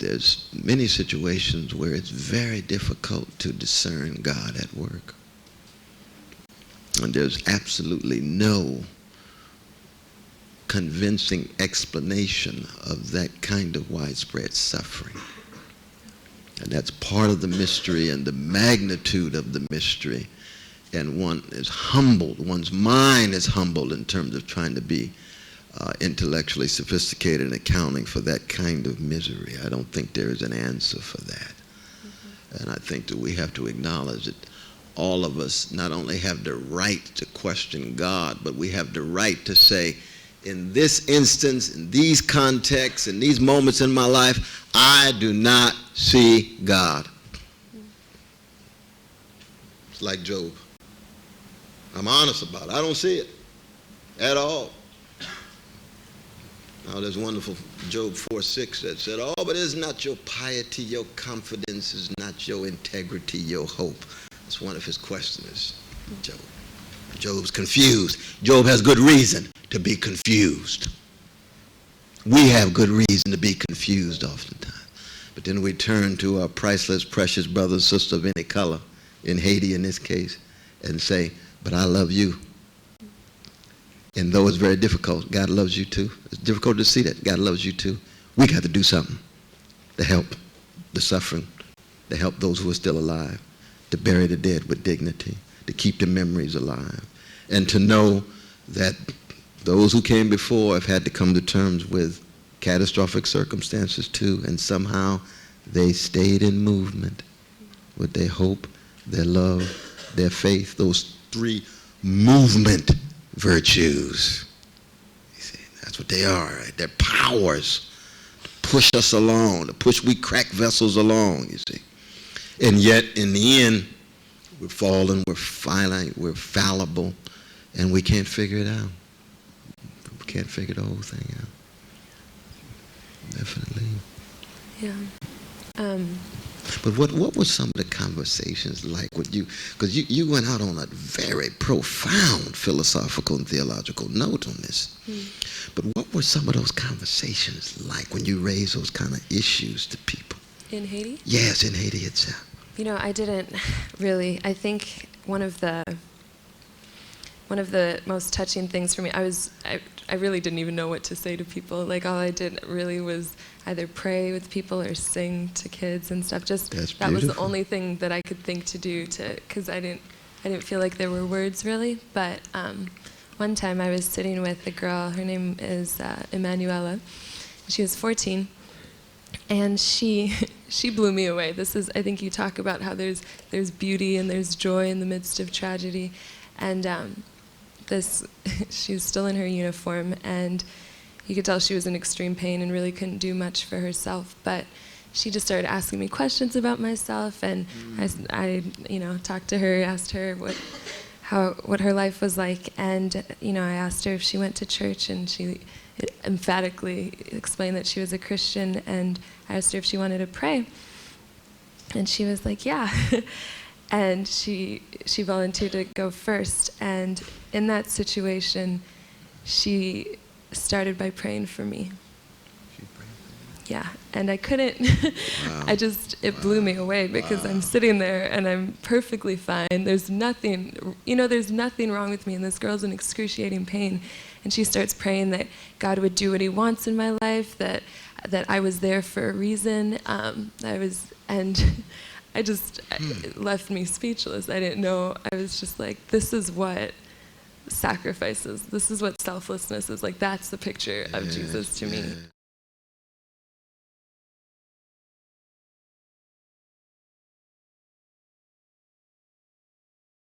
there's many situations where it's very difficult to discern God at work. And there's absolutely no convincing explanation of that kind of widespread suffering. And that's part of the mystery and the magnitude of the mystery. And one is humbled, one's mind is humbled in terms of trying to be intellectually sophisticated in accounting for that kind of misery. I don't think there is an answer for that. And I think that we have to acknowledge that all of us not only have the right to question God, but we have the right to say, in this instance, in these contexts, in these moments in my life, I do not see God. It's like Job. I'm honest about it. I don't see it at all. Now, there's wonderful Job 4:6 that said, oh, but it's not your piety, your confidence, is not your integrity, your hope. That's one of his questions, Job. Job's confused. Job has good reason to be confused. We have good reason to be confused oftentimes. But then we turn to our priceless, precious brothers, sisters of any color, in Haiti in this case, and say, but I love you. And though it's very difficult, God loves you too. It's difficult to see that. God loves you too. We got to do something to help the suffering, to help those who are still alive, to bury the dead with dignity, to keep the memories alive, and to know that those who came before have had to come to terms with catastrophic circumstances too, and somehow they stayed in movement with their hope, their love, their faith, those three movement virtues. You see, that's what they are, right? They're powers to push us along, to push we crack vessels along, you see. And yet, in the end, we're fallen, we're finite, we're fallible, and we can't figure it out. We can't figure the whole thing out. Definitely. Yeah. But what were some of the conversations like with you? Because you went out on a very profound philosophical and theological note on this. But what were some of those conversations like when you raised those kind of issues to people? In Haiti? Yes, in Haiti itself. You know, I didn't really. I think one of the most touching things for me, I really didn't even know what to say to people. Like, all I did really was either pray with people or sing to kids and stuff. Just that was the only thing that I could think to do, because I didn't feel like there were words really. But one time I was sitting with a girl. Her name is Emanuela. She was 14. And she blew me away. This is, I think you talk about how there's beauty and there's joy in the midst of tragedy. And she was still in her uniform, and you could tell she was in extreme pain and really couldn't do much for herself. But she just started asking me questions about myself, and I talked to her, asked her what her life was like, and I asked her if she went to church, and she emphatically explained that she was a Christian, and I asked her if she wanted to pray, and she was like, yeah. And she volunteered to go first, and in that situation, she started by praying for me. She prayed for you? Yeah, and I couldn't, wow. It blew me away, because I'm sitting there and I'm perfectly fine. There's nothing wrong with me, and this girl's in excruciating pain. And she starts praying that God would do what he wants in my life, that I was there for a reason. It left me speechless. I didn't know. I was just like, this is what sacrifice is. This is what selflessness is. Like, that's the picture of Jesus to me.